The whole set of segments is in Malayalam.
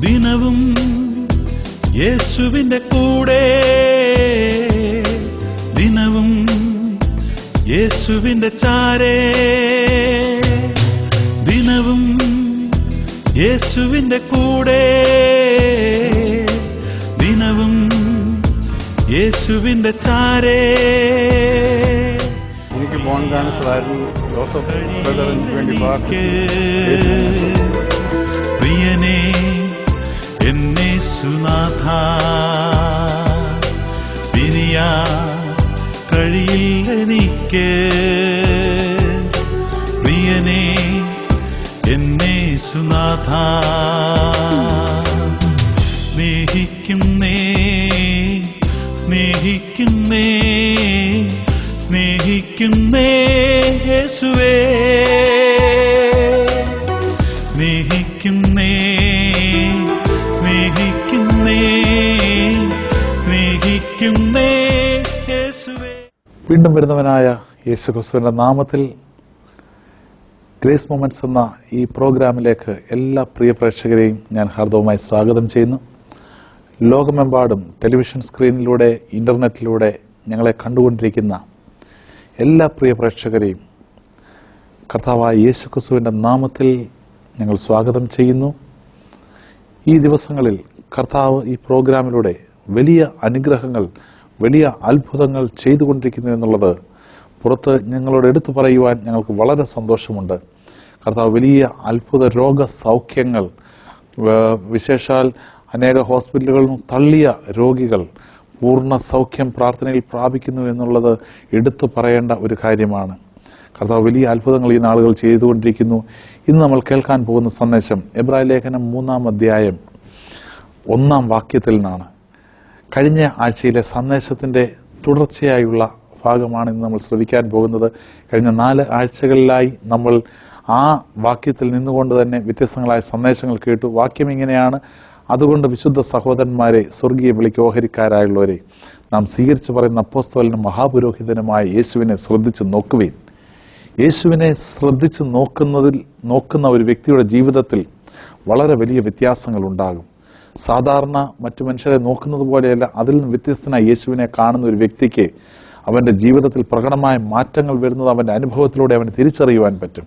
ദിനവും യേശുവിന്റെ കൂടെ, ദിനവും യേശുവിന്റെ ചാരേ, ദിനവും യേശുവിന്റെ കൂടെ, ദിനവും യേശുവിന്റെ ചാരേ. എനിക്ക് ബോൺ ക്യാൻസറായിരുന്നു. ജോസഫ് ബ്രദറിന് വേണ്ടി പ്രിയനേ എന്നേശുനാഥ, പിരിയാ കഴിയില്ലെനിക്ക്. പ്രിയനേ എന്നേശുനാഥ, സ്നേഹിക്കുന്നേ സ്നേഹിക്കുന്നേ സ്നേഹിക്കുന്നേ യേശുവേ, സ്നേഹിക്കുന്നേ സ്നേഹിക്കുന്നേ സ്നേഹിക്കുന്നേ യേശുവേ. വീണ്ടും വരുന്നവനായ യേശുക്രിസ്തുവിന്റെ നാമത്തിൽ ഗ്രേസ് മൊമെന്റ്സ് എന്ന ഈ പ്രോഗ്രാമിലേക്ക് എല്ലാ പ്രിയ പ്രേക്ഷകരെയും ഞാൻ ഹാർദവമായി സ്വാഗതം ചെയ്യുന്നു. ലോകമെമ്പാടും ടെലിവിഷൻ സ്ക്രീനിലൂടെ ഇന്റർനെറ്റിലൂടെ ഞങ്ങളെ കണ്ടുകൊണ്ടിരിക്കുന്ന എല്ലാ പ്രിയ പ്രേക്ഷകരെയും കർത്താവായ യേശുക്രിസ്തുവിന്റെ നാമത്തിൽ ഞങ്ങൾ സ്വാഗതം ചെയ്യുന്നു. ഈ ദിവസങ്ങളിൽ കർത്താവ് ഈ പ്രോഗ്രാമിലൂടെ വലിയ അനുഗ്രഹങ്ങൾ, വലിയ അത്ഭുതങ്ങൾ ചെയ്തുകൊണ്ടിരിക്കുന്നു എന്നുള്ളത് പുറത്ത് ഞങ്ങളോട് എടുത്തു പറയുവാൻ ഞങ്ങൾക്ക് വളരെ സന്തോഷമുണ്ട്. കർത്താവ് വലിയ അത്ഭുത രോഗസൗഖ്യങ്ങൾ, വിശേഷാൽ അനേക ഹോസ്പിറ്റലുകളിൽ നിന്ന് തള്ളിയ രോഗികൾ പൂർണ്ണ സൗഖ്യം പ്രാർത്ഥനയിൽ പ്രാപിക്കുന്നു എന്നുള്ളത് എടുത്തു പറയേണ്ട ഒരു കാര്യമാണ്. കർത്താവ് വലിയ അത്ഭുതങ്ങൾ ഈ നാളുകൾ ചെയ്തുകൊണ്ടിരിക്കുന്നു. ഇന്ന് നമ്മൾ കേൾക്കാൻ പോകുന്ന സന്ദേശം എബ്രായ ലേഖനം 3-ാം അധ്യായം 1-ാം വാക്യത്തിൽ നിന്നാണ്. കഴിഞ്ഞ ആഴ്ചയിലെ സന്ദേശത്തിന്റെ തുടർച്ചയായുള്ള ഭാഗമാണ് ഇന്ന് നമ്മൾ ശ്രവിക്കാൻ പോകുന്നത്. കഴിഞ്ഞ 4 ആഴ്ചകളിലായി നമ്മൾ ആ വാക്യത്തിൽ നിന്നുകൊണ്ട് തന്നെ വ്യത്യസ്തങ്ങളായ സന്ദേശങ്ങൾ കേട്ടു. വാക്യം ഇങ്ങനെയാണ്: അതുകൊണ്ട് വിശുദ്ധ സഹോദരന്മാരെ, സ്വർഗീയ വിളിക്ക് ഓഹരിക്കാരായുള്ളവരെ, നാം സ്വീകരിച്ചു പറയുന്ന അപ്പോസ്തലനും മഹാപുരോഹിതനുമായ യേശുവിനെ ശ്രദ്ധിച്ചു നോക്കുവിൻ. യേശുവിനെ ശ്രദ്ധിച്ചു നോക്കുന്ന ഒരു വ്യക്തിയുടെ ജീവിതത്തിൽ വളരെ വലിയ വ്യത്യാസങ്ങൾ ഉണ്ടാകും. സാധാരണ മറ്റു മനുഷ്യരെ നോക്കുന്നത് പോലെയല്ല, അതിൽ നിന്ന് വ്യത്യസ്തനായി യേശുവിനെ കാണുന്ന ഒരു വ്യക്തിക്ക് അവന്റെ ജീവിതത്തിൽ പ്രകടമായ മാറ്റങ്ങൾ വരുന്നത് അവന്റെ അനുഭവത്തിലൂടെ അവന് തിരിച്ചറിയുവാൻ പറ്റും.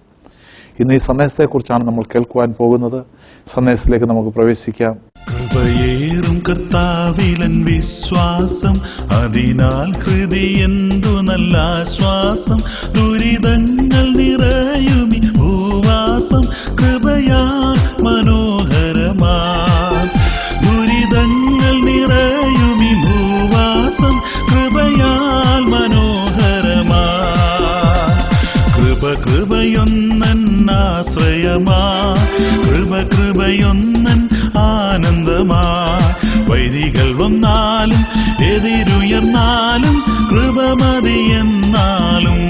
ഇന്ന് ഈ സന്ദേശത്തെക്കുറിച്ചാണ് നമ്മൾ കേൾക്കുവാൻ പോകുന്നത്. സന്ദേശത്തിലേക്ക് നമുക്ക് പ്രവേശിക്കാം. കൃപയേറും കർത്താവിലൻ വിശ്വാസം, അതിനാൽ ഹൃദയെന്തു നല്ല ആശ്വാസം. ദുരിതങ്ങൾ നിറയുമി ഭൂവാസം, കൃപയാൽ മനോഹരമാ. ദുരിതങ്ങൾ നിറയുമി ഭൂവാസം, കൃപയാൽ മനോഹരമാ. കൃപയൊന്നൻ ആശ്രയമാ, കൃപയൊന്നൻ ആനന്ദമാ. വൈരികൾ വന്നാലും എതിരുയർന്നാലും കൃപമതിയെന്നാലും,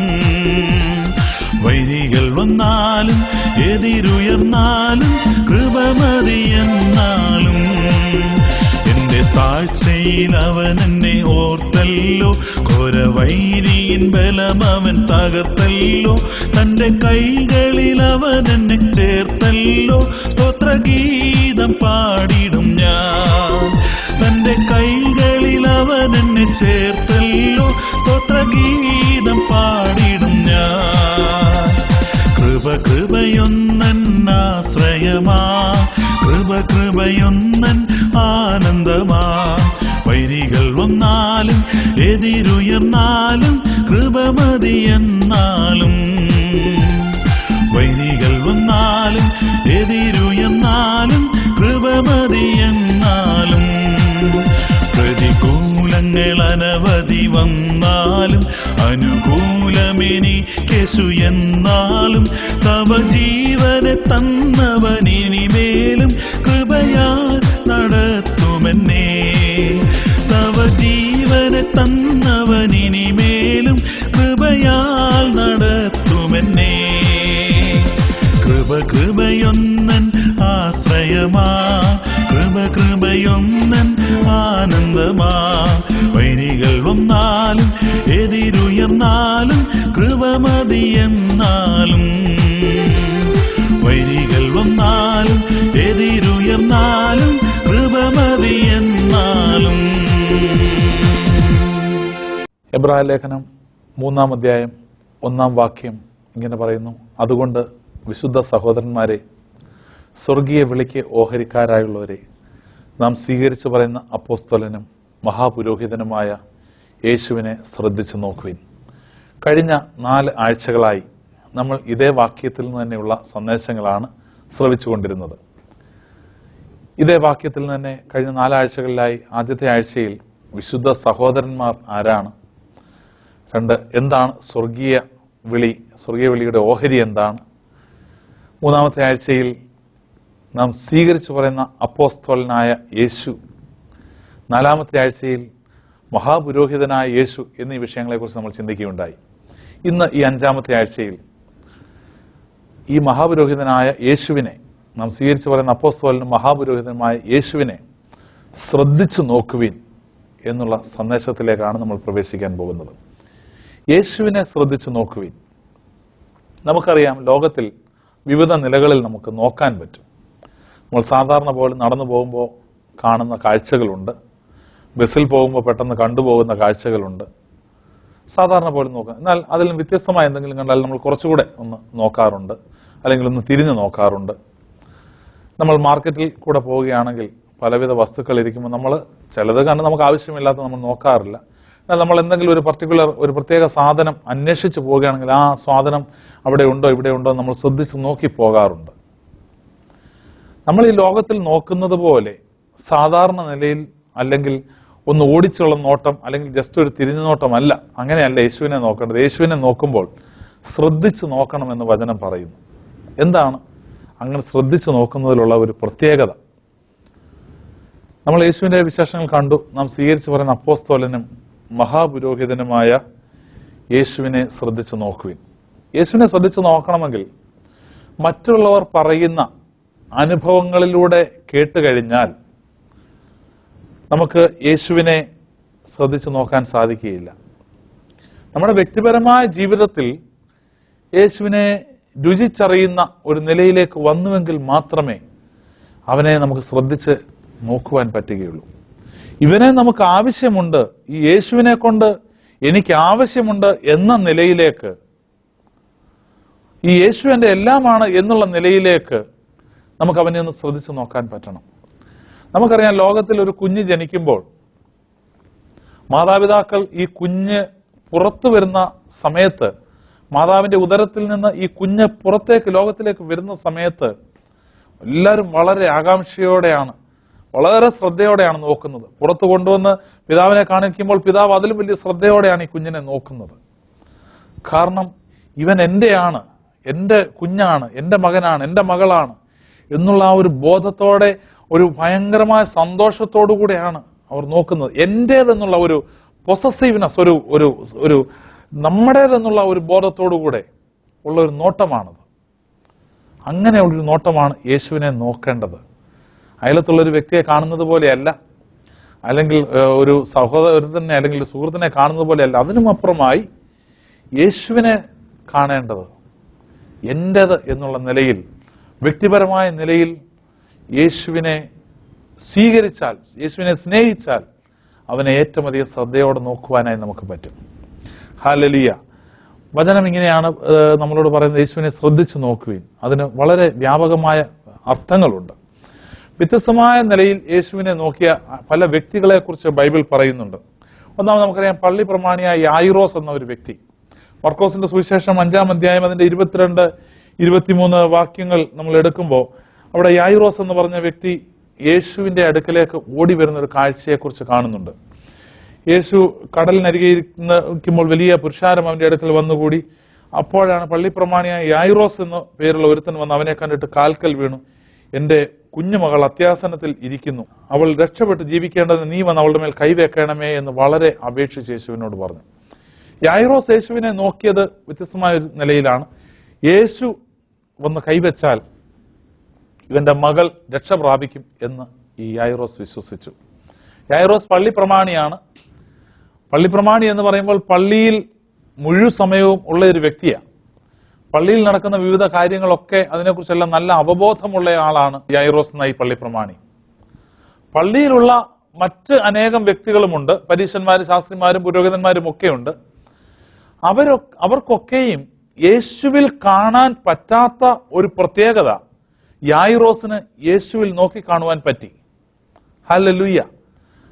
വൈരികൾ വന്നാലും എതിരുയർന്നാലും കൃപമതിയെന്നാലും. എന്റെ താഴ്ചയിൽ അവൻ എന്നെ ഓർത്തല്ലോ, ഘോരവൈരിയിൻ ബലം അവൻ തകർത്തല്ലോ. തന്റെ കൈകളിൽ അവൻ എന്നെ ചേർത്തല്ലോ, സ്തോത്രഗീതം പാടിടും ഞാൻ. തന്റെ കൈകളിൽ അവൻ എന്നെ ചേർത്തല്ലോ, സ്തോത്രഗീതം പാടിടും ഞാൻ. കൃപയൊന്നൻ ആശ്രയമാ, കൃപയൊന്നൻ ആനന്ദമാ. വൈരികൾ വന്നാലും എതിരുയർന്നാലും കൃപമതിയെന്നാലും, വൈരികൾ വന്നാലും എതിരുയർന്നാലും കൃപമതിയെന്നാലും. പ്രതികൂലങ്ങൾ അനവധി വന്നാലും അനുകൂലമെനിക്കേശു എന്നാലും, തവ ജീവനെ തന്നവനിനിമേലും കൃപയാൽ നടത്തുമെന്നേ. തവ ജീവനെ തന്നവനിനിമേലും കൃപയാൽ നടത്തുമെന്നേ. കൃപയൊന്നൻ ആശ്രയമാ, കൃപയൊന്നൻ ആനന്ദമാ. വൈരികൾ വന്നാലും എതിരുയർന്നാലും കൃപമതിയെന്നാലും, വൈരികൾ വന്നാലും എതിരുയർന്നാലും എന്നാലും കൃപമതി എന്നാലും. എബ്രായ ലേഖനം 3-ാം അധ്യായം 1-ാം വാക്യം ഇങ്ങനെ പറയുന്നു: അതുകൊണ്ട് വിശുദ്ധ സഹോദരന്മാരെ, സ്വർഗീയ വിളിക്ക് ഓഹരിക്കാരായുള്ളവരെ, നാം സ്വീകരിച്ചു പറയുന്ന അപ്പോസ്തലനും മഹാപുരോഹിതനുമായ യേശുവിനെ ശ്രദ്ധിച്ചു നോക്കുവിൻ. കഴിഞ്ഞ 4 ആഴ്ചകളായി നമ്മൾ ഇതേ വാക്യത്തിൽ നിന്ന് തന്നെയുള്ള സന്ദേശങ്ങളാണ് ശ്രവിച്ചുകൊണ്ടിരുന്നത്. ഇതേ വാക്യത്തിൽ നിന്ന് തന്നെ കഴിഞ്ഞ 4 ആഴ്ചകളിലായി ആദ്യത്തെ ആഴ്ചയിൽ വിശുദ്ധ സഹോദരന്മാർ ആരാണ്, 2 എന്താണ് സ്വർഗീയ വിളി, സ്വർഗീയ വിളിയുടെ ഓഹരി എന്താണ്, 3-ാമത്തെ ആഴ്ചയിൽ നാം സ്വീകരിച്ചു പറയുന്ന അപ്പോസ്തലനായ യേശു, 4-ാമത്തെ ആഴ്ചയിൽ മഹാപുരോഹിതനായ യേശു എന്നീ വിഷയങ്ങളെക്കുറിച്ച് നമ്മൾ ചിന്തിക്കുകയുണ്ടായി. ഇന്ന് ഈ 5-ാമത്തെ ആഴ്ചയിൽ ഈ മഹാപുരോഹിതനായ യേശുവിനെ, നാം സ്വീകരിച്ചു പറയുന്ന അപ്പോസ്തലനും മഹാപുരോഹിതനുമായ യേശുവിനെ ശ്രദ്ധിച്ചു നോക്കുവിൻ എന്നുള്ള സന്ദേശത്തിലേക്കാണ് നമ്മൾ പ്രവേശിക്കാൻ പോകുന്നത്. യേശുവിനെ ശ്രദ്ധിച്ചു നോക്കുവിൻ. നമുക്കറിയാം, ലോകത്തിൽ വിവിധ നിലകളിൽ നമുക്ക് നോക്കാൻ പറ്റും. നമ്മൾ സാധാരണ പോലെ നടന്നു പോകുമ്പോൾ കാണുന്ന കാഴ്ചകളുണ്ട്, ബസ്സിൽ പോകുമ്പോൾ പെട്ടെന്ന് കണ്ടുപോകുന്ന കാഴ്ചകളുണ്ട്, സാധാരണ പോലെ നോക്കാം. എന്നാൽ അതിൽ വ്യത്യസ്തമായ എന്തെങ്കിലും കണ്ടാൽ നമ്മൾ കുറച്ചുകൂടെ ഒന്ന് നോക്കാറുണ്ട്, അല്ലെങ്കിൽ ഒന്ന് തിരിഞ്ഞു നോക്കാറുണ്ട്. നമ്മൾ മാർക്കറ്റിൽ കൂടെ പോവുകയാണെങ്കിൽ പലവിധ വസ്തുക്കൾ ഇരിക്കുമ്പോൾ നമ്മൾ ചിലത് കണ്ട് നമുക്ക് ആവശ്യമില്ലാത്ത നമ്മൾ നോക്കാറില്ല. എന്നാൽ നമ്മൾ എന്തെങ്കിലും ഒരു പ്രത്യേക സാധനം അന്വേഷിച്ച് പോവുകയാണെങ്കിൽ ആ സാധനം അവിടെ ഉണ്ടോ ഇവിടെ ഉണ്ടോ നമ്മൾ ശ്രദ്ധിച്ച് നോക്കി പോകാറുണ്ട്. നമ്മൾ ഈ ലോകത്തിൽ നോക്കുന്നത് പോലെ സാധാരണ നിലയിൽ അല്ലെങ്കിൽ ഒന്ന് ഓടിച്ചുള്ള നോട്ടം അല്ലെങ്കിൽ ജസ്റ്റ് ഒരു തിരിഞ്ഞു നോട്ടമല്ല, അങ്ങനെയല്ല യേശുവിനെ നോക്കേണ്ടത്. യേശുവിനെ നോക്കുമ്പോൾ ശ്രദ്ധിച്ചു നോക്കണമെന്ന് വചനം പറയുന്നു. എന്താണ് അങ്ങനെ ശ്രദ്ധിച്ചു നോക്കുന്നതിലുള്ള ഒരു പ്രത്യേകത? നമ്മൾ യേശുവിന്റെ വിശേഷങ്ങൾ കണ്ടു. നാം സ്വീകരിച്ചു പറയുന്ന അപ്പോസ്തലനും മഹാപുരോഹിതനുമായ യേശുവിനെ ശ്രദ്ധിച്ചു നോക്കുവിൻ. യേശുവിനെ ശ്രദ്ധിച്ചു നോക്കണമെങ്കിൽ മറ്റുള്ളവർ പറയുന്ന അനുഭവങ്ങളിലൂടെ കേട്ടുകഴിഞ്ഞാൽ നമുക്ക് യേശുവിനെ ശ്രദ്ധിച്ചു നോക്കാൻ സാധിക്കുകയില്ല. നമ്മുടെ വ്യക്തിപരമായ ജീവിതത്തിൽ യേശുവിനെ രുചിച്ചറിയുന്ന ഒരു നിലയിലേക്ക് വന്നുവെങ്കിൽ മാത്രമേ അവനെ നമുക്ക് ശ്രദ്ധിച്ച് നോക്കുവാൻ പറ്റുകയുള്ളൂ. ഇവനെ നമുക്ക് ആവശ്യമുണ്ട്, ഈ യേശുവിനെ കൊണ്ട് എനിക്ക് ആവശ്യമുണ്ട് എന്ന നിലയിലേക്ക്, ഈ യേശു എന്റെ എല്ലാമാണ് എന്നുള്ള നിലയിലേക്ക് നമുക്ക് അവനെ ഒന്ന് ശ്രദ്ധിച്ചു നോക്കാൻ പറ്റണം. നമുക്കറിയാം, ലോകത്തിൽ ഒരു കുഞ്ഞ് ജനിക്കുമ്പോൾ മാതാപിതാക്കൾ ഈ കുഞ്ഞ് പുറത്തു വരുന്ന സമയത്ത്, മാതാവിന്റെ ഉദരത്തിൽ നിന്ന് ഈ കുഞ്ഞ് പുറത്തേക്ക് ലോകത്തിലേക്ക് വരുന്ന സമയത്ത് എല്ലാവരും വളരെ ആകാംക്ഷയോടെയാണ്, വളരെ ശ്രദ്ധയോടെയാണ് നോക്കുന്നത്. പുറത്തു കൊണ്ടുവന്ന് പിതാവിനെ കാണിക്കുമ്പോൾ പിതാവ് അതിലും വലിയ ശ്രദ്ധയോടെയാണ് ഈ കുഞ്ഞിനെ നോക്കുന്നത്. കാരണം ഇവൻ എന്റെയാണ്, എന്റെ കുഞ്ഞാണ്, എന്റെ മകനാണ്, എന്റെ മകളാണ് എന്നുള്ള ആ ഒരു ബോധത്തോടെ, ഒരു ഭയങ്കരമായ സന്തോഷത്തോടു കൂടെയാണ് അവർ നോക്കുന്നത്. എന്റേതെന്നുള്ള ഒരു പൊസസീവ്നെസ്, ഒരു നമ്മുടേതെന്നുള്ള ഒരു ബോധത്തോടു കൂടെ ഉള്ള ഒരു നോട്ടമാണത്. അങ്ങനെയുള്ളൊരു നോട്ടമാണ് യേശുവിനെ നോക്കേണ്ടത്. അയലത്തുള്ളൊരു വ്യക്തിയെ കാണുന്നത് പോലെയല്ല, അല്ലെങ്കിൽ ഒരു സഹോദരനെ അല്ലെങ്കിൽ ഒരു സുഹൃത്തിനെ കാണുന്നത് പോലെയല്ല. അതിനും അപ്പുറമായി യേശുവിനെ കാണേണ്ടത് എന്റേത് എന്നുള്ള നിലയിൽ, വ്യക്തിപരമായ നിലയിൽ യേശുവിനെ സ്വീകരിച്ചാൽ, യേശുവിനെ സ്നേഹിച്ചാൽ അവനെ ഏറ്റവും അധികം ശ്രദ്ധയോടെ നോക്കുവാനായി നമുക്ക് പറ്റും. ഹല്ലേലൂയ. വചനം ഇങ്ങനെയാണ് നമ്മളോട് പറയുന്നത്: യേശുവിനെ ശ്രദ്ധിച്ചു നോക്കുവിൻ. അതിന് വളരെ വ്യാപകമായ അർത്ഥങ്ങളുണ്ട്. വ്യത്യസ്തമായ നിലയിൽ യേശുവിനെ നോക്കിയ പല വ്യക്തികളെ കുറിച്ച് ബൈബിൾ പറയുന്നുണ്ട്. ഒന്നാമത് നമുക്കറിയാം, പള്ളി പ്രമാണിയായ യായിറോസ് എന്ന ഒരു വ്യക്തി. മർക്കോസിന്റെ സുവിശേഷം 5-ാം അധ്യായം അതിന്റെ 22-23 വാക്യങ്ങൾ നമ്മൾ എടുക്കുമ്പോൾ അവിടെ യായിറോസ് എന്ന് പറഞ്ഞ വ്യക്തി യേശുവിന്റെ അടുക്കലേക്ക് ഓടി വരുന്ന ഒരു കാഴ്ചയെക്കുറിച്ച് കാണുന്നുണ്ട്. യേശു കടലിനരികെ ഇരിക്കുമ്പോൾ വലിയ പുരുഷാരം അവന്റെ അടുക്കൽ വന്നുകൂടി. അപ്പോഴാണ് പള്ളിപ്രമാണിയായ യായിറോസ് എന്ന പേരുള്ള ഒരുത്തൻ വന്ന് അവനെ കണ്ടിട്ട് കാൽക്കൽ വീണു: എന്റെ കുഞ്ഞുമകൾ അത്യാസനത്തിൽ ഇരിക്കുന്നു, അവൾ രക്ഷപ്പെട്ട് ജീവിക്കേണ്ടതിന് നീ വന്ന് അവളുടെ മേൽ കൈവെക്കണമേ എന്ന് വളരെ അപേക്ഷിച്ച് യേശുവിനോട് പറഞ്ഞു. യായിറോസ് യേശുവിനെ നോക്കിയത് വ്യത്യസ്തമായ ഒരു നിലയിലാണ്. യേശു വന്ന് കൈവച്ചാൽ ഇവന്റെ മകൾ രക്ഷ പ്രാപിക്കും എന്ന് ഈ യായിറോസ് വിശ്വസിച്ചു. യായിറോസ് പള്ളിപ്രമാണിയാണ്. പള്ളിപ്രമാണി എന്ന് പറയുമ്പോൾ പള്ളിയിൽ മുഴു സമയവും ഉള്ള ഒരു വ്യക്തിയാണ്. പള്ളിയിൽ നടക്കുന്ന വിവിധ കാര്യങ്ങളൊക്കെ അതിനെക്കുറിച്ചെല്ലാം നല്ല അവബോധമുള്ള ആളാണ് യായിറോസ് എന്ന ഈ പള്ളിപ്രമാണി. പള്ളിയിലുള്ള മറ്റ് അനേകം വ്യക്തികളുമുണ്ട്, പരീശന്മാരും ശാസ്ത്രിമാരും പുരോഹിതന്മാരും ഒക്കെയുണ്ട്. അവർക്കൊക്കെയും യേശുവിൽ കാണാൻ പറ്റാത്ത ഒരു പ്രത്യേകത യായിറോസിന് യേശുവിൽ നോക്കി കാണുവാൻ പറ്റി. ഹല്ലേലൂയ.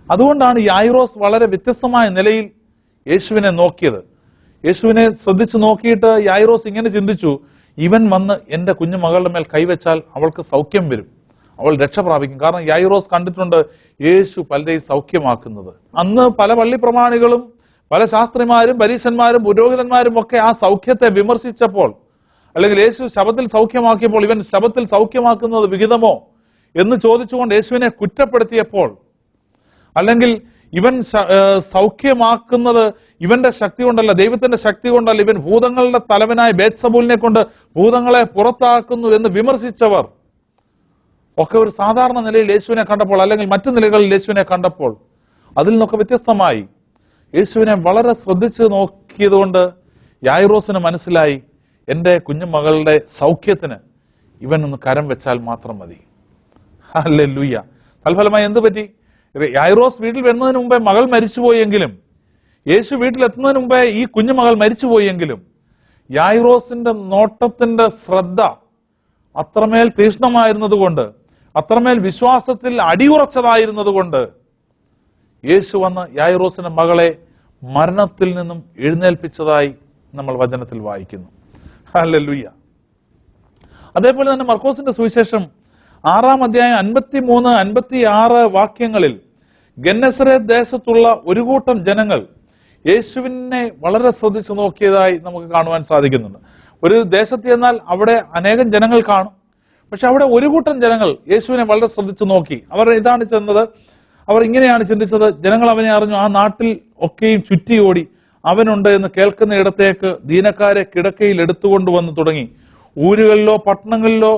അതുകൊണ്ടാണ് യായിറോസ് വളരെ വ്യത്യസ്തമായ നിലയിൽ യേശുവിനെ നോക്കിയത്. യേശുവിനെ ശ്രദ്ധിച്ചു നോക്കിയിട്ട് യായിറോസ് ഇങ്ങനെ ചിന്തിച്ചു, ഇവൻ വന്ന് എന്റെ കുഞ്ഞു മകളുടെ മേൽ കൈവച്ചാൽ അവൾക്ക് സൗഖ്യം വരും, അവൾ രക്ഷ പ്രാപിക്കും. കാരണം യായിറോസ് കണ്ടിട്ടുണ്ട് യേശു പലരെയും സൗഖ്യമാക്കുന്നത്. അന്ന് പല പള്ളി പ്രമാണികളും പല ശാസ്ത്രിമാരും പരീശന്മാരും പുരോഹിതന്മാരും ഒക്കെ ആ സൗഖ്യത്തെ വിമർശിച്ചപ്പോൾ, അല്ലെങ്കിൽ യേശു ശബത്തിൽ സൗഖ്യമാക്കിയപ്പോൾ ഇവൻ ശബത്തിൽ സൗഖ്യമാക്കുന്നത് വിഹിതമോ എന്ന് ചോദിച്ചുകൊണ്ട് യേശുവിനെ കുറ്റപ്പെടുത്തിയപ്പോൾ, അല്ലെങ്കിൽ ഇവൻ സൗഖ്യമാക്കുന്നത് ഇവന്റെ ശക്തി കൊണ്ടല്ല, ദൈവത്തിന്റെ ശക്തി കൊണ്ടല്ല, ഇവൻ ഭൂതങ്ങളുടെ തലവനായ ബേത്സബൂലിനെ കൊണ്ട് ഭൂതങ്ങളെ പുറത്താക്കുന്നു എന്ന് വിമർശിച്ചവർ ഒക്കെ ഒരു സാധാരണ നിലയിൽ യേശുവിനെ കണ്ടപ്പോൾ, അല്ലെങ്കിൽ മറ്റു നിലകളിൽ യേശുവിനെ കണ്ടപ്പോൾ അതിൽ നിന്നൊക്കെ വ്യത്യസ്തമായി യേശുവിനെ വളരെ ശ്രദ്ധിച്ച് നോക്കിയതുകൊണ്ട് യായിറോസിന് മനസ്സിലായി, എന്റെ കുഞ്ഞുമകളുടെ സൗഖ്യത്തിന് ഇവൻ ഒന്ന് കരം വെച്ചാൽ മാത്രം മതി. ഹല്ലേലൂയ. തൽഫലമായി എന്ത് പറ്റി? യായിറോസ് വീട്ടിൽ വരുന്നതിന് മുമ്പേ മകൾ മരിച്ചുപോയെങ്കിലും, യേശു വീട്ടിലെത്തുന്നതിന് മുമ്പേ ഈ കുഞ്ഞുമകൾ മരിച്ചുപോയെങ്കിലും, യായിറോസിന്റെ നോട്ടത്തിന്റെ ശ്രദ്ധ അത്രമേൽ തീക്ഷ്ണമായിരുന്നത് കൊണ്ട്, അത്രമേൽ വിശ്വാസത്തിൽ അടിയുറച്ചതായിരുന്നത് കൊണ്ട് യേശു വന്ന് യായിറോസിന്റെ മകളെ മരണത്തിൽ നിന്നും എഴുന്നേൽപ്പിച്ചതായി നമ്മൾ വചനത്തിൽ വായിക്കുന്നു. ഹല്ലേലൂയ. അതേപോലെ തന്നെ മർക്കോസിന്റെ സുവിശേഷം 6-ാം അധ്യായം 53-56 വാക്യങ്ങളിൽ ഗന്നസറേത്ത് ദേശത്തുള്ള ഒരു കൂട്ടം ജനങ്ങൾ യേശുവിനെ വളരെ ശ്രദ്ധിച്ചു നോക്കിയതായി നമുക്ക് കാണുവാൻ സാധിക്കുന്നുണ്ട്. ഒരു ദേശത്ത് ചെന്നാൽ അവിടെ അനേകം ജനങ്ങൾ കാണും, പക്ഷെ അവിടെ ഒരു കൂട്ടം ജനങ്ങൾ യേശുവിനെ വളരെ ശ്രദ്ധിച്ചു നോക്കി. അവർ ഇതാണ് ചെന്നത്, അവർ ഇങ്ങനെയാണ് ചിന്തിച്ചത്, ജനങ്ങൾ അവനെ അറിഞ്ഞു, ആ നാട്ടിൽ ഒക്കെയും ചുറ്റിയോടി അവനുണ്ട് എന്ന് കേൾക്കുന്ന ഇടത്തേക്ക് ദീനക്കാരെ കിടക്കയിൽ എടുത്തുകൊണ്ടുവന്ന് തുടങ്ങി. ഊരുകളിലോ പട്ടണങ്ങളിലോ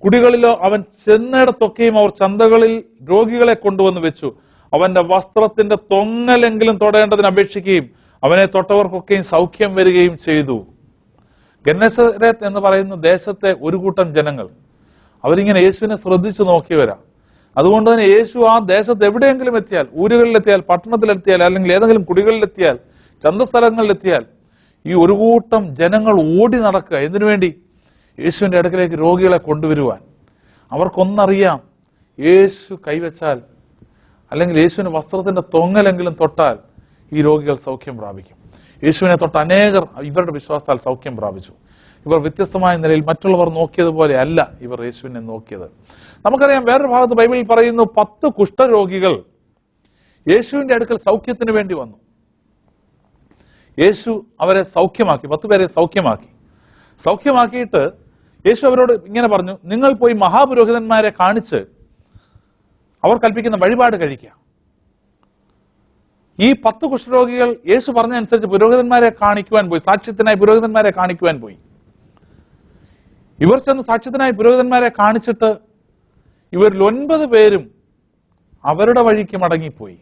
കുടികളിലോ അവൻ ചെന്നിടത്തൊക്കെയും അവർ ചന്തകളിൽ രോഗികളെ കൊണ്ടുവന്ന് വെച്ചു. അവന്റെ വസ്ത്രത്തിന്റെ തൊങ്ങലെങ്കിലും തൊടേണ്ടതിന് അപേക്ഷിക്കുകയും അവനെ തൊട്ടവർക്കൊക്കെയും സൗഖ്യം വരികയും ചെയ്തു. ഗന്നസറേത്ത് എന്ന് പറയുന്ന ദേശത്തെ ഒരു കൂട്ടം ജനങ്ങൾ അവരിങ്ങനെ യേശുവിനെ ശ്രദ്ധിച്ചു നോക്കിയവരാ. അതുകൊണ്ട് തന്നെ യേശു ആ ദേശത്ത് എവിടെയെങ്കിലും എത്തിയാൽ, ഊരുകളിലെത്തിയാൽ, പട്ടണത്തിലെത്തിയാൽ, അല്ലെങ്കിൽ ഏതെങ്കിലും കുടികളിലെത്തിയാൽ, ചന്തസ്ഥലങ്ങളിലെത്തിയാൽ, ഈ ഒരു കൂട്ടം ജനങ്ങൾ ഓടി നടക്കുക. എന്തിനു വേണ്ടി? യേശുവിന്റെ അടുക്കലേക്ക് രോഗികളെ കൊണ്ടുവരുവാൻ. അവർക്കൊന്നറിയാം, യേശു കൈവച്ചാൽ, അല്ലെങ്കിൽ യേശുവിന്റെ വസ്ത്രത്തിന്റെ തൊങ്ങലെങ്കിലും തൊട്ടാൽ ഈ രോഗികൾ സൗഖ്യം പ്രാപിക്കും. യേശുവിനെ തൊട്ട് അനേകർ ഇവരുടെ വിശ്വാസത്താൽ സൗഖ്യം പ്രാപിച്ചു. ഇവർ വ്യത്യസ്തമായ നിലയിൽ മറ്റുള്ളവർ നോക്കിയതുപോലെ അല്ല ഇവർ യേശുവിനെ നോക്കിയത്. നമുക്കറിയാം, വേറൊരു ഭാഗത്ത് ബൈബിളിൽ പറയുന്നു, 10 കുഷ്ഠരോഗികൾ യേശുവിന്റെ അടുക്കൽ സൗഖ്യത്തിന് വേണ്ടി വന്നു. യേശു അവരെ സൗഖ്യമാക്കി, 10 പേരെ സൗഖ്യമാക്കിയിട്ട് യേശു അവരോട് ഇങ്ങനെ പറഞ്ഞു, നിങ്ങൾ പോയി മഹാപുരോഹിതന്മാരെ കാണിച്ച് അവർ കൽപ്പിക്കുന്ന വഴിപാട് കഴിക്കുക. ഈ 10 കുഷ്ഠരോഗികൾ യേശു പറഞ്ഞതനുസരിച്ച് പുരോഹിതന്മാരെ കാണിക്കുവാൻ പോയി, സാക്ഷ്യത്തിനായി പുരോഹിതന്മാരെ കാണിക്കുവാൻ പോയി. ഇവർ ചെന്ന് സാക്ഷ്യത്തിനായി പുരോഹിതന്മാരെ കാണിച്ചിട്ട് ഇവരിൽ 9 പേരും അവരുടെ വഴിക്ക് മടങ്ങിപ്പോയി.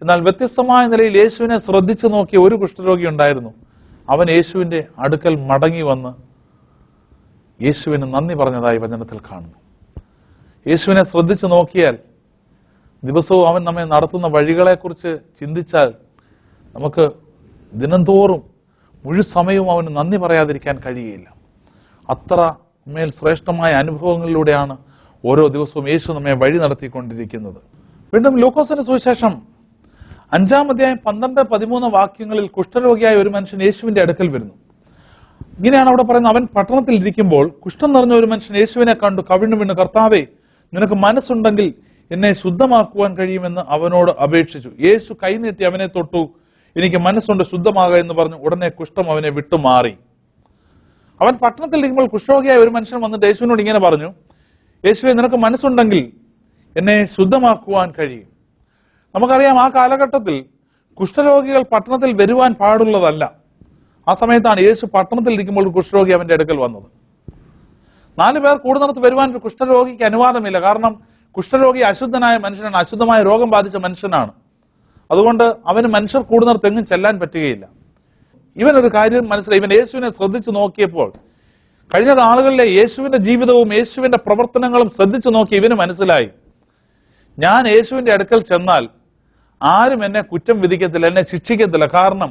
എന്നാൽ വ്യത്യസ്തമായ നിലയിൽ യേശുവിനെ ശ്രദ്ധിച്ചു നോക്കിയ ഒരു കുഷ്ഠരോഗി ഉണ്ടായിരുന്നു. അവൻ യേശുവിന്റെ അടുക്കൽ മടങ്ങി വന്ന് യേശുവിന് നന്ദി പറഞ്ഞതായി വചനത്തിൽ കാണുന്നു. യേശുവിനെ ശ്രദ്ധിച്ചു നോക്കിയാൽ, ദിവസവും അവൻ നമ്മെ നടത്തുന്ന വഴികളെക്കുറിച്ച് ചിന്തിച്ചാൽ, നമുക്ക് ദിനംതോറും മുഴുസമയവും അവന് നന്ദി പറയാതിരിക്കാൻ കഴിയുകയില്ല. അത്ര മേൽ ശ്രേഷ്ഠമായ അനുഭവങ്ങളിലൂടെയാണ് ഓരോ ദിവസവും യേശു നമ്മെ വഴി നടത്തിക്കൊണ്ടിരിക്കുന്നത്. വീണ്ടും ലൂക്കോസിന്റെ സുവിശേഷം 5-ാം അധ്യായം 12-13 വാക്യങ്ങളിൽ കുഷ്ഠരോഗിയായ ഒരു മനുഷ്യൻ യേശുവിന്റെ അടുക്കൽ വരുന്നു. ഇങ്ങനെയാണ് അവിടെ പറയുന്നത്, അവൻ പട്ടണത്തിൽ ഇരിക്കുമ്പോൾ കുഷ്ഠം നിറഞ്ഞ ഒരു മനുഷ്യൻ യേശുവിനെ കണ്ടു കവിണ്ണു വീണ്, കർത്താവേ, നിനക്ക് മനസ്സുണ്ടെങ്കിൽ എന്നെ ശുദ്ധമാക്കുവാൻ കഴിയുമെന്ന് അവനോട് അപേക്ഷിച്ചു. യേശു കൈനീട്ടി അവനെ തൊട്ടു, എനിക്ക് മനസ്സുണ്ട്, ശുദ്ധമാകുക എന്ന് പറഞ്ഞു. ഉടനെ കുഷ്ഠം അവനെ വിട്ടുമാറി. അവൻ പട്ടണത്തിൽ ഇരിക്കുമ്പോൾ കുഷ്ഠരോഗിയായ ഒരു മനുഷ്യൻ വന്നിട്ട് യേശുവിനോട് ഇങ്ങനെ പറഞ്ഞു, യേശുവെ, നിനക്ക് മനസ്സുണ്ടെങ്കിൽ എന്നെ ശുദ്ധമാക്കുവാൻ കഴിയും. നമുക്കറിയാം, ആ കാലഘട്ടത്തിൽ കുഷ്ഠരോഗികൾ പട്ടണത്തിൽ വരുവാൻ പാടുള്ളതല്ല. ആ സമയത്താണ് യേശു പട്ടണത്തിൽ ഇരിക്കുമ്പോൾ ഒരു കുഷ്ഠരോഗി അവന്റെ അടുക്കൽ വന്നത്. 4 പേർ കൂടുന്നിടത്ത് വരുവാൻ ഒരു കുഷ്ഠരോഗിക്ക് അനുവാദമില്ല. കാരണം കുഷ്ഠരോഗി അശുദ്ധനായ മനുഷ്യനാണ്, അശുദ്ധമായ രോഗം ബാധിച്ച മനുഷ്യനാണ്. അതുകൊണ്ട് അവന് മനുഷ്യർ കൂടുന്നിടത്ത് എങ്ങും ചെല്ലാൻ പറ്റുകയില്ല. ഇവനൊരു കാര്യം മനസ്സിലായി. ഇവൻ യേശുവിനെ ശ്രദ്ധിച്ചു നോക്കിയപ്പോൾ, കഴിഞ്ഞ നാളുകളിലെ യേശുവിന്റെ ജീവിതവും യേശുവിന്റെ പ്രവർത്തനങ്ങളും ശ്രദ്ധിച്ചു നോക്കി ഇവന് മനസ്സിലായി, ഞാൻ യേശുവിന്റെ അടുക്കൽ ചെന്നാൽ ആരും എന്നെ കുറ്റം വിധിക്കത്തില്ല, എന്നെ ശിക്ഷിക്കത്തില്ല. കാരണം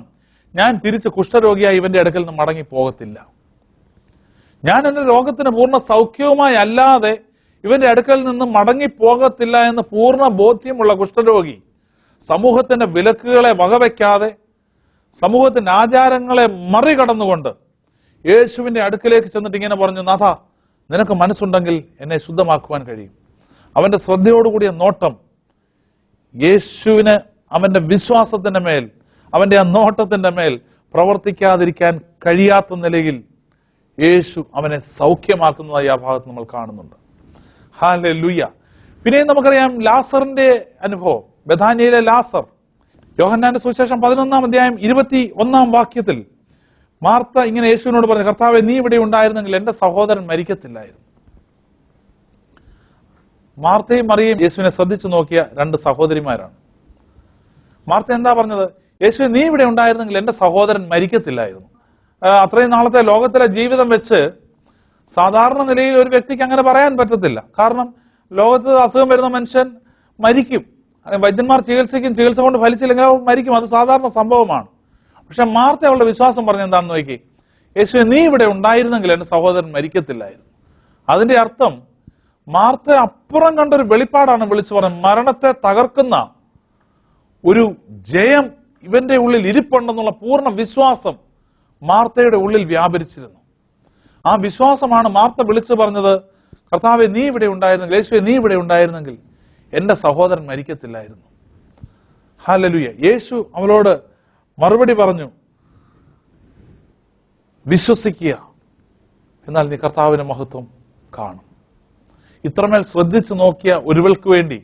ഞാൻ തിരിച്ച് കുഷ്ഠരോഗിയായി ഇവന്റെ അടുക്കൽ നിന്ന് മടങ്ങി പോകത്തില്ല. ഞാൻ എന്റെ രോഗത്തിന് പൂർണ്ണ സൗഖ്യവുമായി അല്ലാതെ ഇവന്റെ അടുക്കൽ നിന്ന് മടങ്ങി പോകത്തില്ല എന്ന് പൂർണ്ണ ബോധ്യമുള്ള കുഷ്ഠരോഗി സമൂഹത്തിന്റെ വിലക്കുകളെ വകവയ്ക്കാതെ, സമൂഹത്തിന്റെ ആചാരങ്ങളെ മറികടന്നുകൊണ്ട് യേശുവിന്റെ അടുക്കലേക്ക് ചെന്നിട്ട് ഇങ്ങനെ പറഞ്ഞു, നാഥ, നിനക്ക് മനസ്സുണ്ടെങ്കിൽ എന്നെ ശുദ്ധമാക്കുവാൻ കഴിയും. അവന്റെ ശ്രദ്ധയോടുകൂടിയ നോട്ടം യേശുവിന് അവന്റെ വിശ്വാസത്തിന്റെ മേൽ, അവന്റെ ആ നോട്ടത്തിന്റെ മേൽ പ്രവർത്തിക്കാതിരിക്കാൻ കഴിയാത്ത നിലയിൽ യേശു അവനെ സൗഖ്യമാക്കുന്നതായി ആ ഭാഗത്ത് നമ്മൾ കാണുന്നുണ്ട്. ഹല്ലേലൂയ. പിന്നെയും നമുക്കറിയാം ലാസറിന്റെ അനുഭവം. ബഥാനിയയിലെ ലാസർ, യോഹന്നാന്റെ സുവിശേഷം 11-ാം അധ്യായം 21-ാം വാക്യത്തിൽ മാർത്ത ഇങ്ങനെ യേശുവിനോട് പറഞ്ഞു, കർത്താവേ, നീ ഇവിടെ ഉണ്ടായിരുന്നെങ്കിൽ എന്റെ സഹോദരൻ മരിക്കത്തില്ലായിരുന്നു. മാർത്തയും മറിയയും യേശുവിനെ ശ്രദ്ധിച്ചു നോക്കിയ രണ്ട് സഹോദരിമാരാണ്. മാർത്ത എന്താ പറഞ്ഞത്? യേശു, നീ ഇവിടെ ഉണ്ടായിരുന്നെങ്കിൽ എന്റെ സഹോദരൻ മരിക്കത്തില്ലായിരുന്നു. അത്രയും നാളത്തെ ലോകത്തിലെ ജീവിതം വെച്ച് സാധാരണ നിലയിൽ ഒരു വ്യക്തിക്ക് അങ്ങനെ പറയാൻ പറ്റത്തില്ല. കാരണം ലോകത്ത് അസുഖം വരുന്ന മനുഷ്യൻ മരിക്കും. വൈദ്യന്മാർ ചികിത്സിക്കും, ചികിത്സ കൊണ്ട് ഫലിച്ചില്ലെങ്കിൽ അവർ മരിക്കും. അത് സാധാരണ സംഭവമാണ്. പക്ഷെ മാർത്ത അവളുടെ വിശ്വാസം പറഞ്ഞ എന്താണെന്ന് നോക്കി, യേശു, നീ ഇവിടെ ഉണ്ടായിരുന്നെങ്കിൽ എന്റെ സഹോദരൻ മരിക്കത്തില്ലായിരുന്നു. അതിന്റെ അർത്ഥം മാർത്ത അപ്പുറം കണ്ടൊരു വെളിപ്പാടാണ് വിളിച്ചു പറഞ്ഞത്. മരണത്തെ തകർക്കുന്ന ഒരു ജയം ഇവന്റെ ഉള്ളിൽ ഇരിപ്പുണ്ടെന്നുള്ള പൂർണ്ണ വിശ്വാസം മാർത്തയുടെ ഉള്ളിൽ വ്യാപരിച്ചിരുന്നു. ആ വിശ്വാസമാണ് മാർത്ത വിളിച്ചു പറഞ്ഞത്, കർത്താവെ, നീ ഇവിടെ ഉണ്ടായിരുന്നെങ്കിൽ, യേശുവെ, നീ ഇവിടെ ഉണ്ടായിരുന്നെങ്കിൽ എന്റെ സഹോദരൻ മരിക്കത്തില്ലായിരുന്നു. ഹല്ലേലൂയ. യേശു അവളോട് മറുപടി പറഞ്ഞു, വിശ്വസിക്കുക, എന്നാൽ നീ കർത്താവിന്റെ മഹത്വം കാണും. ഇത്രമേൽ ശ്രദ്ധിച്ചു നോക്കിയ ഒരുവൾക്ക് വേണ്ടി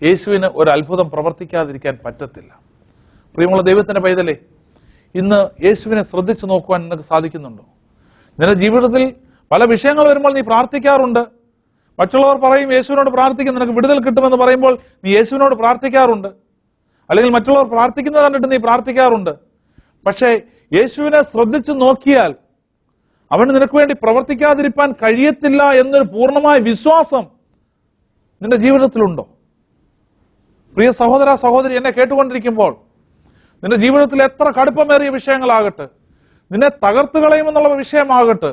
യേശുവിന് ഒരു അത്ഭുതം പ്രവർത്തിക്കാതിരിക്കാൻ പറ്റത്തില്ല. പ്രിയമുള്ള ദൈവത്തിന്റെ പൈതലേ, ഇന്ന് യേശുവിനെ ശ്രദ്ധിച്ചു നോക്കുവാൻ നിനക്ക് സാധിക്കുന്നുണ്ടോ? നിന്റെ ജീവിതത്തിൽ പല വിഷയങ്ങൾ വരുമ്പോൾ നീ പ്രാർത്ഥിക്കാറുണ്ട്. മറ്റുള്ളവർ പറയും യേശുവിനോട് പ്രാർത്ഥിക്കും, നിനക്ക് വിടുതൽ കിട്ടുമെന്ന് പറയുമ്പോൾ നീ യേശുവിനോട് പ്രാർത്ഥിക്കാറുണ്ട്. അല്ലെങ്കിൽ മറ്റുള്ളവർ പ്രാർത്ഥിക്കുന്നത് കണ്ടിട്ട് നീ പ്രാർത്ഥിക്കാറുണ്ട്. പക്ഷേ യേശുവിനെ ശ്രദ്ധിച്ചു നോക്കിയാൽ അവന് നിനക്ക് വേണ്ടി പ്രവർത്തിക്കാതിരിക്കാൻ കഴിയത്തില്ല എന്നൊരു പൂർണ്ണമായ വിശ്വാസം നിന്റെ ജീവിതത്തിലുണ്ടോ? പ്രിയ സഹോദര സഹോദരി, എന്നെ കേട്ടുകൊണ്ടിരിക്കുമ്പോൾ നിന്റെ ജീവിതത്തിൽ എത്ര കടുപ്പമേറിയ വിഷയങ്ങളാകട്ടെ, നിന്നെ തകർത്തു കളയുമെന്നുള്ള വിഷയമാകട്ടെ,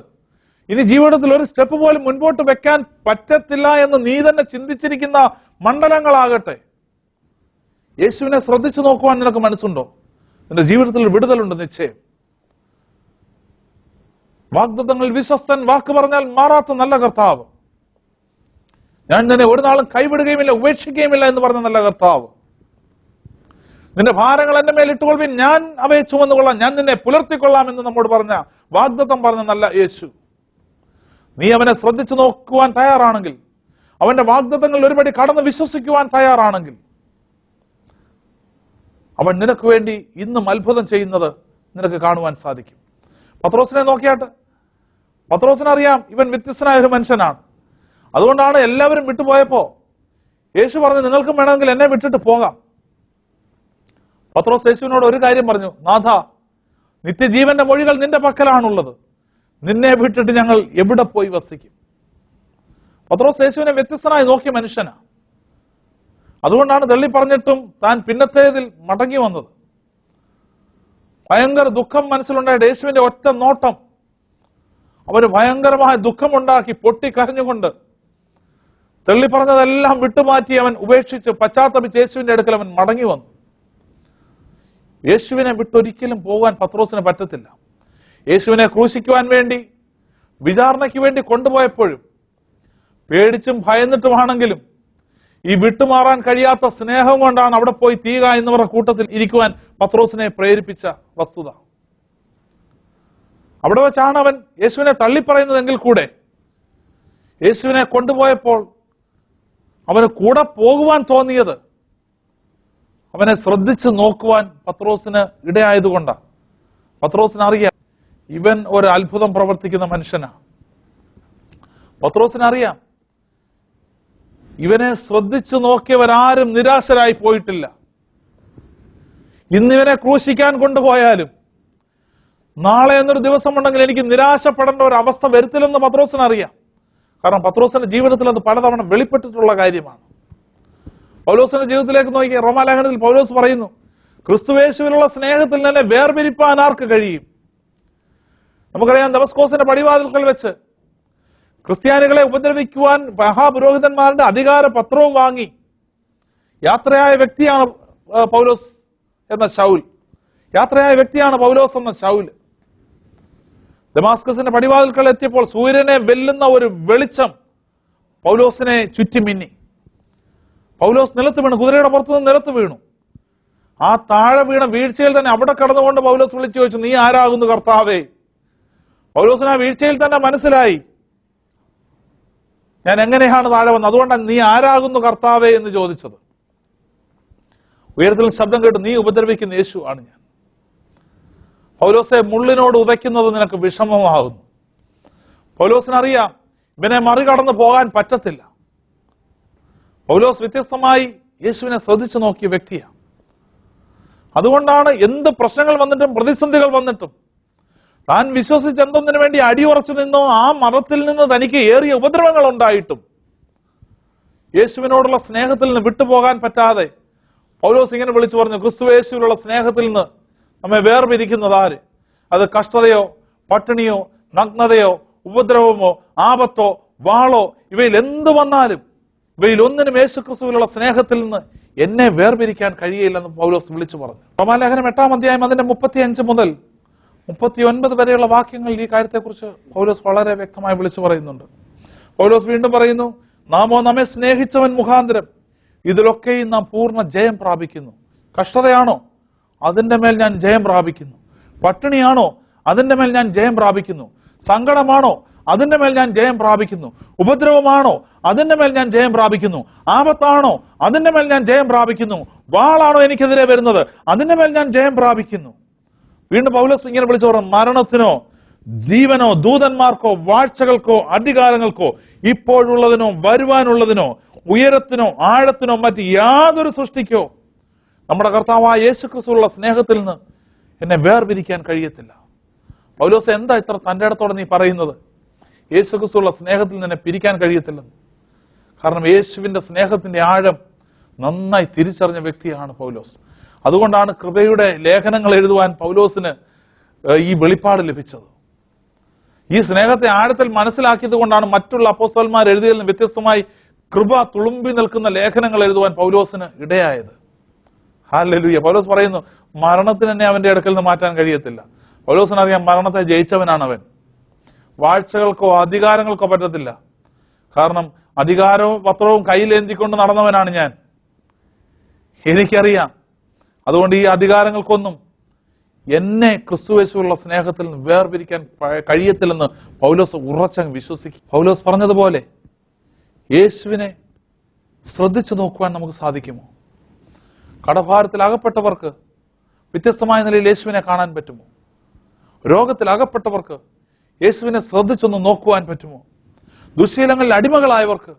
ഇനി ജീവിതത്തിൽ ഒരു സ്റ്റെപ്പ് പോലും മുൻപോട്ട് വെക്കാൻ പറ്റത്തില്ല എന്ന് നീ തന്നെ ചിന്തിച്ചിരിക്കുന്ന മണ്ഡലങ്ങളാകട്ടെ, യേശുവിനെ ശ്രദ്ധിച്ചു നോക്കുവാൻ നിനക്ക് മനസ്സുണ്ടോ? നിന്റെ ജീവിതത്തിൽ വിടുതലുണ്ട് നിശ്ചയം. വാഗ്ദത്തങ്ങളിൽ വിശ്വസ്തൻ, വാക്ക് പറഞ്ഞാൽ മാറാത്ത നല്ല കർത്താവ്, ഞാൻ നിന്നെ ഒരു നാളും കൈവിടുകയുമില്ല, ഉപേക്ഷിക്കുകയുമില്ല എന്ന് പറഞ്ഞ നല്ല കർത്താവ്, നിന്റെ ഭാരങ്ങൾ എന്റെ മേൽ ഇട്ടുകൊള്ളുവിൻ, ഞാൻ അവയെ ചുമന്നുകൊള്ളാം, ഞാൻ നിന്നെ പുലർത്തിക്കൊള്ളാം എന്ന് നമ്മോട് പറഞ്ഞ വാഗ്ദത്തം പറഞ്ഞ നല്ല യേശു. നീ അവനെ ശ്രദ്ധിച്ചു നോക്കുവാൻ തയ്യാറാണെങ്കിൽ, അവന്റെ വാഗ്ദത്തങ്ങളിൽ ഒരുപടി കടന്ന് വിശ്വസിക്കുവാൻ തയ്യാറാണെങ്കിൽ, അവൻ നിനക്ക് വേണ്ടി ഇന്നും അത്ഭുതം ചെയ്യുന്നത് നിനക്ക് കാണുവാൻ സാധിക്കും. പത്രോസിനെ നോക്കിയാട്ട്, പത്രോസിനറിയാം ഇവൻ വ്യത്യസ്തനായ ഒരു മനുഷ്യനാണ്. അതുകൊണ്ടാണ് എല്ലാവരും വിട്ടുപോയപ്പോ യേശു പറഞ്ഞു, നിങ്ങൾക്കും വേണമെങ്കിൽ എന്നെ വിട്ടിട്ട് പോകാം. പത്രോസ് യേശുവിനോട് ഒരു കാര്യം പറഞ്ഞു, നാഥ, നിത്യജീവന്റെ മൊഴികൾ നിന്റെ പക്കലാണുള്ളത്, നിന്നെ വിട്ടിട്ട് ഞങ്ങൾ എവിടെ പോയി വസിക്കും? പത്രോസ് യേശുവിനെ വ്യത്യസ്തനായി നോക്കിയ മനുഷ്യനാ. അതുകൊണ്ടാണ് തള്ളി പറഞ്ഞിട്ടും താൻ പിന്നത്തേതിൽ മടങ്ങി വന്നത്. ഭയങ്കര ദുഃഖം മനസ്സിലുണ്ടായിട്ട് യേശുവിന്റെ ഒറ്റ നോട്ടം അവന് ഭയങ്കരമായ ദുഃഖമുണ്ടാക്കി പൊട്ടിക്കരഞ്ഞുകൊണ്ട് തള്ളി പറഞ്ഞതെല്ലാം വിട്ടുമാറ്റി അവൻ ഉപേക്ഷിച്ച് പശ്ചാത്തപിച്ച് യേശുവിന്റെ അടുക്കൽ അവൻ മടങ്ങി വന്നു. യേശുവിനെ വിട്ടൊരിക്കലും പോകാൻ പത്രോസിന് പറ്റത്തില്ല. യേശുവിനെ ക്രൂശിക്കുവാൻ വേണ്ടി, വിചാരണയ്ക്ക് വേണ്ടി കൊണ്ടുപോയപ്പോഴും പേടിച്ചും ഭയന്നിട്ടുമാണെങ്കിലും ഈ വിട്ടുമാറാൻ കഴിയാത്ത സ്നേഹം കൊണ്ടാണ് അവിടെ പോയി തീ കായുന്നവരുടെ കൂട്ടത്തിൽ ഇരിക്കുവാൻ പത്രോസിനെ പ്രേരിപ്പിച്ച വസ്തുത. അവിടെ വെച്ചാണ് അവൻ യേശുവിനെ തള്ളിപ്പറയുന്നതെങ്കിൽ കൂടെ യേശുവിനെ കൊണ്ടുപോയപ്പോൾ അവന് കൂടെ പോകുവാൻ തോന്നിയത് അവനെ ശ്രദ്ധിച്ചു നോക്കുവാൻ പത്രോസിന് ഇടയായതുകൊണ്ടാണ്. പത്രോസിന് അറിയാം ഇവൻ ഒരു അത്ഭുതം പ്രവർത്തിക്കുന്ന മനുഷ്യനാണ്. പത്രോസിനറിയാം ഇവനെ ശ്രദ്ധിച്ചു നോക്കിയവരാരും നിരാശരായി പോയിട്ടില്ല. ഇന്നിവനെ ക്രൂശിക്കാൻ കൊണ്ടുപോയാലും നാളെ എന്നൊരു ദിവസമുണ്ടെങ്കിൽ എനിക്ക് നിരാശപ്പെടേണ്ട ഒരു അവസ്ഥ വരുത്തില്ലെന്ന് പത്രോസിനറിയാം. കാരണം പത്രോസിന്റെ ജീവിതത്തിൽ അത് പലതവണ വെളിപ്പെട്ടിട്ടുള്ള കാര്യമാണ്. പൗലോസിന്റെ ജീവിതത്തിലേക്ക് നോക്കി റോമാലേഖനത്തിൽ പൗലോസ് പറയുന്നു, ക്രിസ്തുയേശുവിലുള്ള സ്നേഹത്തിൽ തന്നെ വേർപിരിപ്പാൻ ആർക്ക് കഴിയും? നമുക്കറിയാം, ദമസ്കോസിന്റെ പടിവാതിൽക്കൽ വെച്ച് ക്രിസ്ത്യാനികളെ ഉപദ്രവിക്കുവാൻ മഹാപുരോഹിതന്മാരുടെ അധികാര പത്രവും വാങ്ങി യാത്രയായ വ്യക്തിയാണ് പൗലോസ് എന്ന ശൗൽ. യാത്രയായ വ്യക്തിയാണ് പൗലോസ് എന്ന ശൗൽ. ദമാസ്കസിന്റെ പടിവാതിൽക്കൽ എത്തിയപ്പോൾ സൂര്യനെ വെല്ലുന്ന ഒരു വെളിച്ചം പൗലോസിനെ ചുറ്റി മിന്നി. പൗലോസ് നിലത്ത് വീണു, കുതിരയുടെ പുറത്തുനിന്ന് നിലത്ത് വീണു. ആ താഴെ വീണ വീഴ്ചയിൽ തന്നെ അവിടെ കടന്നുകൊണ്ട് പൗലോസ് വിളിച്ചു ചോദിച്ചു, നീ ആരാകുന്നു കർത്താവേ? പൗലോസിന് ആ വീഴ്ചയിൽ തന്നെ മനസ്സിലായി, ഞാൻ എങ്ങനെയാണ് താഴെ വന്നത്, അതുകൊണ്ടാണ് നീ ആരാകുന്നു കർത്താവേ എന്ന് ചോദിച്ചത്. ഉയരത്തിൽ ശബ്ദം കേട്ടു, നീ ഉപദ്രവിക്കുന്ന യേശു ആണ് ഞാൻ. പൗലോസെ, മുള്ളിനോട് ഉതയ്ക്കുന്നത് നിനക്ക് വിഷമമാകുന്നു. പൗലോസിനറിയാം ഇവനെ മറികടന്ന് പോകാൻ പറ്റത്തില്ല. പൗലോസ് വ്യത്യസ്തമായി യേശുവിനെ ശ്രദ്ധിച്ചു നോക്കിയ വ്യക്തിയാണ്. അതുകൊണ്ടാണ് എന്ത് പ്രശ്നങ്ങൾ വന്നിട്ടും പ്രതിസന്ധികൾ വന്നിട്ടും താൻ വിശ്വസിച്ച് എന്തൊന്നിനു വേണ്ടി അടിയുറച്ചു നിന്നോ ആ മതത്തിൽ നിന്ന് തനിക്ക് ഏറിയ ഉപദ്രവങ്ങൾ ഉണ്ടായിട്ടും യേശുവിനോടുള്ള സ്നേഹത്തിൽ നിന്ന് വിട്ടുപോകാൻ പറ്റാതെ പൗലോസ് ഇങ്ങനെ വിളിച്ചു പറഞ്ഞു, ക്രിസ്തുയേശുവിലുള്ള സ്നേഹത്തിൽ നിന്ന് നമ്മെ വേർപിരിക്കുന്നത് ആര്? അത് കഷ്ടതയോ പട്ടിണിയോ നഗ്നതയോ ഉപദ്രവമോ ആപത്തോ വാളോ ഇവയിൽ എന്ത് വന്നാലും ഇവയിൽ ഒന്നിനും യേശു ക്രിസ്തുവിലുള്ള സ്നേഹത്തിൽ നിന്ന് എന്നെ വേർപിരിക്കാൻ കഴിയില്ലെന്ന് പൗലോസ് വിളിച്ചു പറഞ്ഞു. റോമാലേഖനം 8-ാം അധ്യായം അതിന്റെ 35 മുതൽ 39 വരെയുള്ള വാക്യങ്ങളിൽ ഈ കാര്യത്തെക്കുറിച്ച് പൗലോസ് വളരെ വ്യക്തമായി വിളിച്ചു പറയുന്നുണ്ട്. പൗലോസ് വീണ്ടും പറയുന്നു, നാമോ നമ്മെ സ്നേഹിച്ചവൻ മുഖാന്തരം ഇതിലൊക്കെയും നാം പൂർണ്ണ ജയം പ്രാപിക്കുന്നു. കഷ്ടതയാണോ? അതിന്റെ മേൽ ഞാൻ ജയം പ്രാപിക്കുന്നു. പട്ടിണിയാണോ? അതിന്റെ മേൽ ഞാൻ ജയം പ്രാപിക്കുന്നു. സങ്കടമാണോ? അതിന്റെ മേൽ ഞാൻ ജയം പ്രാപിക്കുന്നു. ഉപദ്രവമാണോ? അതിന്റെ മേൽ ഞാൻ ജയം പ്രാപിക്കുന്നു. ആപത്താണോ? അതിന്റെ മേൽ ഞാൻ ജയം പ്രാപിക്കുന്നു. വാളാണോ എനിക്കെതിരെ വരുന്നത്? അതിന്റെ മേൽ ഞാൻ ജയം പ്രാപിക്കുന്നു. വീണ്ടും പൗലോസ് ഇങ്ങനെ വിളിച്ചു പറഞ്ഞു, മരണത്തിനോ ജീവനോ ദൂതന്മാർക്കോ വാഴ്ചകൾക്കോ അധികാരങ്ങൾക്കോ ഇപ്പോഴുള്ളതിനോ വരുവാനുള്ളതിനോ ഉയരത്തിനോ ആഴത്തിനോ മറ്റ് യാതൊരു സൃഷ്ടിക്കോ നമ്മുടെ കർത്താവായ യേശു ക്രിസ്തുവിലുള്ള സ്നേഹത്തിൽ നിന്ന് എന്നെ വേർപിരിക്കാൻ കഴിയത്തില്ല. പൗലോസ്, എന്താ ഇത്ര തന്റെ ഇടത്തോടെ നീ പറയുന്നത്? യേശു ക്രിസ്തുവിലുള്ള സ്നേഹത്തിൽ നിന്നെ പിരിക്കാൻ കഴിയത്തില്ലെന്ന്. കാരണം യേശുവിന്റെ സ്നേഹത്തിന്റെ ആഴം നന്നായി തിരിച്ചറിഞ്ഞ വ്യക്തിയാണ് പൗലോസ്. അതുകൊണ്ടാണ് കൃപയുടെ ലേഖനങ്ങൾ എഴുതുവാൻ പൗലോസിന് ഈ വെളിപ്പാട് ലഭിച്ചത്. ഈ സ്നേഹത്തെ ആഴത്തിൽ മനസ്സിലാക്കിയത് കൊണ്ടാണ് മറ്റുള്ള അപ്പോസ്തലന്മാർ എഴുതിയതിൽ നിന്ന് വ്യത്യസ്തമായി കൃപ തുളുമ്പി നിൽക്കുന്ന ലേഖനങ്ങൾ എഴുതുവാൻ പൗലോസിന് ഇടയായത്. ഹല്ലേലൂയ. പൗലോസ് പറയുന്നു, മരണത്തിന് തന്നെ അവന്റെ അടുക്കൽ നിന്ന് മാറ്റാൻ കഴിയത്തില്ല. പൗലോസിനറിയാം മരണത്തെ ജയിച്ചവനാണ് അവൻ. വാഴ്ചകൾക്കോ അധികാരങ്ങൾക്കോ പറ്റത്തില്ല. കാരണം അധികാരവും പത്രവും കയ്യിലേന്തിക്കൊണ്ട് നടന്നവനാണ് ഞാൻ. എനിക്കറിയാം. അതുകൊണ്ട് ഈ അധികാരങ്ങൾക്കൊന്നും എന്നെ ക്രിസ്തുയേശുവിലുള്ള സ്നേഹത്തിൽ നിന്ന് വേർപിരിക്കാൻ കഴിയത്തില്ലെന്ന് പൗലോസ് ഉറച്ചങ്ങ് വിശ്വസിക്കും. പൗലോസ് പറഞ്ഞതുപോലെ യേശുവിനെ ശ്രദ്ധിച്ചു നോക്കുവാൻ നമുക്ക് സാധിക്കുമോ? കടഭാരത്തിൽ അകപ്പെട്ടവർക്ക് വ്യത്യസ്തമായ നിലയിൽ യേശുവിനെ കാണാൻ പറ്റുമോ? രോഗത്തിൽ അകപ്പെട്ടവർക്ക് യേശുവിനെ ശ്രദ്ധിച്ചൊന്ന് നോക്കുവാൻ പറ്റുമോ? ദുശ്ശീലങ്ങളിൽ അടിമകളായവർക്ക്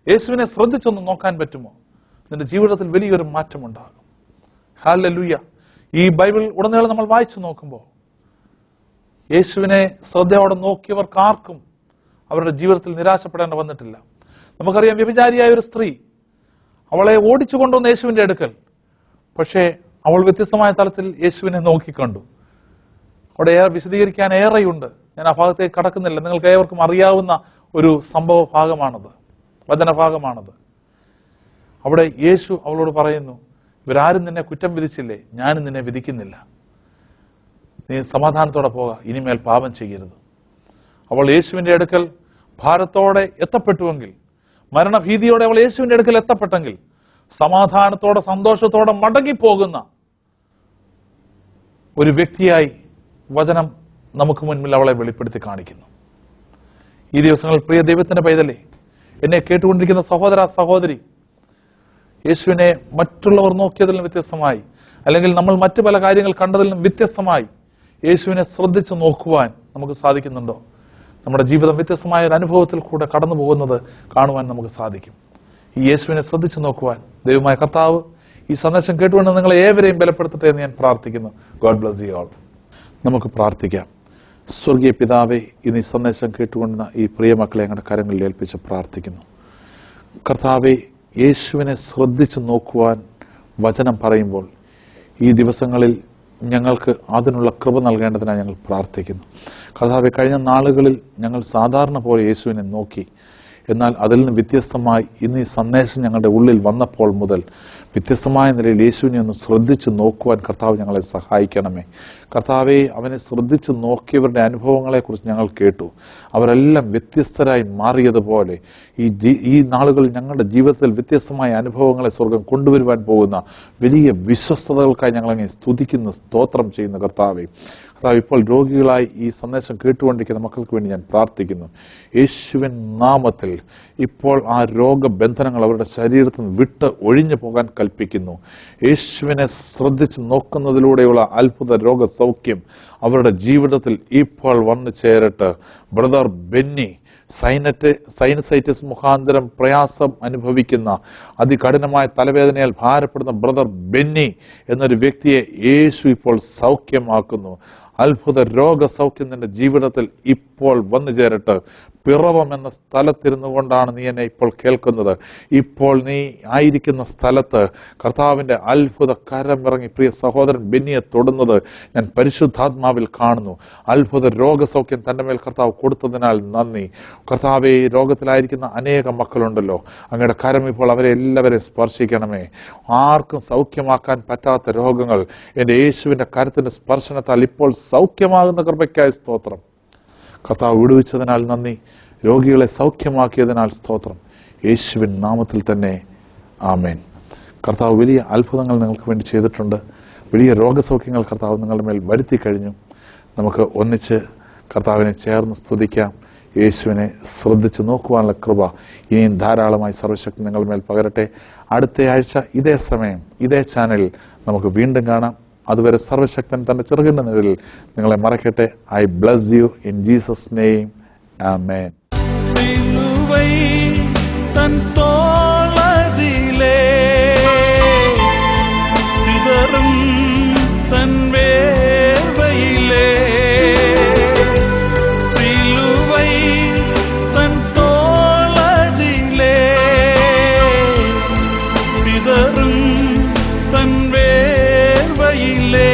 യേശുവിനെ ശ്രദ്ധിച്ചൊന്ന് നോക്കാൻ പറ്റുമോ? നിന്റെ ജീവിതത്തിൽ വലിയൊരു മാറ്റമുണ്ടാകും. ഹല്ലേലൂയ. ഈ ബൈബിൾ ഉടനീളം നമ്മൾ വായിച്ചു നോക്കുമ്പോൾ യേശുവിനെ ശ്രദ്ധയോടെ നോക്കിയവർക്ക് ആർക്കും അവരുടെ ജീവിതത്തിൽ നിരാശപ്പെടേണ്ട വന്നിട്ടില്ല. നമുക്കറിയാം, വ്യഭിചാരിയായ ഒരു സ്ത്രീ, അവളെ ഓടിച്ചു കൊണ്ടുവന്ന യേശുവിന്റെ അടുക്കൽ. പക്ഷേ അവൾ വ്യത്യസ്തമായ തലത്തിൽ യേശുവിനെ നോക്കിക്കണ്ടു. അവിടെ വിശദീകരിക്കാൻ ഏറെയുണ്ട്. ഞാൻ ആ ഭാഗത്തേക്ക് കടക്കുന്നില്ല. നിങ്ങൾക്ക് ഏവർക്കും അറിയാവുന്ന ഒരു സംഭവ ഭാഗമാണത്, വചനഭാഗമാണത്. അവിടെ യേശു അവളോട് പറയുന്നു, ഇവരാരും നിന്നെ കുറ്റം വിധിച്ചില്ലേ? ഞാനും നിന്നെ വിധിക്കുന്നില്ല. നീ സമാധാനത്തോടെ പോക, ഇനിമേൽ പാപം ചെയ്യരുത്. അവൾ യേശുവിന്റെ അടുക്കൽ ഭാരത്തോടെ എത്തപ്പെട്ടുവെങ്കിൽ, മരണഭീതിയോടെ അവൾ യേശുവിന്റെ അടുക്കൽ എത്തപ്പെട്ടെങ്കിൽ, സമാധാനത്തോടെ സന്തോഷത്തോടെ മടങ്ങിപ്പോകുന്ന ഒരു വ്യക്തിയായി വചനം നമുക്ക് മുൻപിൽ അവളെ വെളിപ്പെടുത്തി കാണിക്കുന്നു. ഈ ദിവസങ്ങളിൽ പ്രിയ ദൈവത്തിന്റെ പൈതലേ, എന്നെ കേട്ടുകൊണ്ടിരിക്കുന്ന സഹോദര സഹോദരി, യേശുവിനെ മറ്റുള്ളവർ നോക്കിയതിൽ നിന്ന് വ്യത്യസ്തമായി, അല്ലെങ്കിൽ നമ്മൾ മറ്റു പല കാര്യങ്ങൾ കണ്ടതിൽ നിന്നും വ്യത്യസ്തമായി യേശുവിനെ ശ്രദ്ധിച്ചു നോക്കുവാൻ നമുക്ക് സാധിക്കുന്നുണ്ടോ? നമ്മുടെ ജീവിതം വ്യത്യസ്തമായ ഒരു അനുഭവത്തിൽ കൂടെ കടന്നു പോകുന്നത് കാണുവാൻ നമുക്ക് സാധിക്കും. ഈ യേശുവിനെ ശ്രദ്ധിച്ചു നോക്കുവാൻ ദൈവമായ കർത്താവ് ഈ സന്ദേശം കേട്ടുകൊണ്ട് നിങ്ങളെ ഏവരെയും ബലപ്പെടുത്തട്ടെ എന്ന് ഞാൻ പ്രാർത്ഥിക്കുന്നു. God bless you all. നമുക്ക് പ്രാർത്ഥിക്കാം. സ്വർഗീയ പിതാവേ, ഇന്ന് ഈ സന്ദേശം കേട്ടുകൊണ്ടുന്ന ഈ പ്രിയ മക്കളെ ഞങ്ങളുടെ കരങ്ങളിൽ ഏൽപ്പിച്ച് പ്രാർത്ഥിക്കുന്നു. കർത്താവെ, യേശുവിനെ ശ്രദ്ധിച്ചു നോക്കുവാൻ വചനം പറയുമ്പോൾ ഈ ദിവസങ്ങളിൽ ഞങ്ങൾക്ക് അതിനുള്ള കൃപ നൽകേണ്ടതിനായി ഞങ്ങൾ പ്രാർത്ഥിക്കുന്നു. കർത്താവേ, കഴിഞ്ഞ നാളുകളിൽ ഞങ്ങൾ സാധാരണ പോലെ യേശുവിനെ നോക്കി. എന്നാൽ അതിൽ നിന്ന് വ്യത്യസ്തമായി ഇന്ന് ഈ സന്ദേശം ഞങ്ങളുടെ ഉള്ളിൽ വന്നപ്പോൾ മുതൽ വ്യത്യസ്തമായ നിലയിൽ യേശുവിനെ ഒന്ന് ശ്രദ്ധിച്ചു നോക്കുവാൻ കർത്താവ് ഞങ്ങളെ സഹായിക്കണമേ. കർത്താവെ, അവനെ ശ്രദ്ധിച്ചു നോക്കിയവരുടെ അനുഭവങ്ങളെക്കുറിച്ച് ഞങ്ങൾ കേട്ടു. അവരെല്ലാം വ്യത്യസ്തരായി മാറിയതുപോലെ ഈ നാളുകളിൽ ഞങ്ങളുടെ ജീവിതത്തിൽ വ്യത്യസ്തമായ അനുഭവങ്ങളെ സ്വർഗം കൊണ്ടുവരുവാൻ പോകുന്ന വലിയ വിശ്വസ്തതകൾക്കായി ഞങ്ങളങ്ങനെ സ്തുതിക്കുന്നു, സ്തോത്രം ചെയ്യുന്നു. കർത്താവെ, ഇപ്പോൾ രോഗികളായി ഈ സന്ദേശം കേട്ടുകൊണ്ടിരിക്കുന്ന മക്കൾക്ക് വേണ്ടി ഞാൻ പ്രാർത്ഥിക്കുന്നു. യേശുവിൻ നാമത്തിൽ ഇപ്പോൾ ആ രോഗബന്ധനങ്ങൾ അവരുടെ ശരീരത്തിൽ നിന്ന് വിട്ട് ഒഴിഞ്ഞു പോകാൻ കൽപ്പിക്കുന്നു. യേശുവിനെ ശ്രദ്ധിച്ച് നോക്കുന്നതിലൂടെയുള്ള അത്ഭുത രോഗസൗഖ്യം അവരുടെ ജീവിതത്തിൽ ഇപ്പോൾ വന്നു ചേരട്ടെ. ബ്രദർ ബെന്നി സൈനസൈറ്റിസ് മുഖാന്തരം പ്രയാസം അനുഭവിക്കുന്ന അതികഠിനമായ തലവേദനയാൽ ഭാരപ്പെടുന്ന ബ്രദർ ബെന്നി എന്നൊരു വ്യക്തിയെ യേശു ഇപ്പോൾ സൗഖ്യമാക്കുന്നു. അത്ഭുത രോഗസൗഖ്യം നിന്റെ ജീവിതത്തിൽ ഇപ്പോൾ വന്നു ചേരട്ടെ. പിറവം എന്ന സ്ഥലത്തിരുന്നു കൊണ്ടാണ് നീ എന്നെ ഇപ്പോൾ കേൾക്കുന്നത്. ഇപ്പോൾ നീ ആയിരിക്കുന്ന സ്ഥലത്ത് കർത്താവിൻ്റെ അത്ഭുത കരം ഇറങ്ങി പ്രിയ സഹോദരൻ ബെന്നിയെ തൊടുന്നത് ഞാൻ പരിശുദ്ധാത്മാവിൽ കാണുന്നു. അത്ഭുത രോഗസൗഖ്യം തൻ്റെ മേൽ കർത്താവ് കൊടുത്തതിനാൽ നന്ദി. കർത്താവെ, രോഗത്തിലായിരിക്കുന്ന അനേകം മക്കളുണ്ടല്ലോ, അങ്ങയുടെ കരം ഇപ്പോൾ അവരെ എല്ലാവരെയും സ്പർശിക്കണമേ. ആർക്കും സൗഖ്യമാക്കാൻ പറ്റാത്ത രോഗങ്ങൾ എൻ്റെ യേശുവിൻ്റെ കരത്തിൻ്റെ സ്പർശനത്താൽ ഇപ്പോൾ സൗഖ്യമാകുന്ന കൃപയ്ക്കായി സ്തോത്രം. കർത്താവ് വിടുവിച്ചതിനാൽ നന്ദി. രോഗികളെ സൗഖ്യമാക്കിയതിനാൽ സ്തോത്രം. യേശുവിൻ നാമത്തിൽ തന്നെ ആമേൻ. കർത്താവ് വലിയ അത്ഭുതങ്ങൾ നിങ്ങൾക്ക് വേണ്ടി ചെയ്തിട്ടുണ്ട്. വലിയ രോഗസൗഖ്യങ്ങൾ കർത്താവ് നിങ്ങളുടെ മേൽ വരുത്തി കഴിഞ്ഞു. നമുക്ക് ഒന്നിച്ച് കർത്താവിനെ ചേർന്ന് സ്തുതിക്കാം. യേശുവിനെ ശ്രദ്ധിച്ച് നോക്കുവാനുള്ള കൃപ ഇനിയും ധാരാളമായി സർവശക്തി നിങ്ങളുടെ മേൽ പകരട്ടെ. അടുത്ത ആഴ്ച ഇതേ സമയം ഇതേ ചാനലിൽ നമുക്ക് വീണ്ടും കാണാം. അതുവരെ സർവശക്തൻ തന്റെ ചെറുകിന്റെ നിഴലിൽ നിങ്ങളെ മറക്കട്ടെ. I bless you in Jesus name. ആമേൻ. സിലുവൈ തൻ തോളതിലേ സിതറും തൻ വേർവയിലേ സിലുവൈ തൻ തോളതിലേ സിതറും തൻ വേർവയിലേ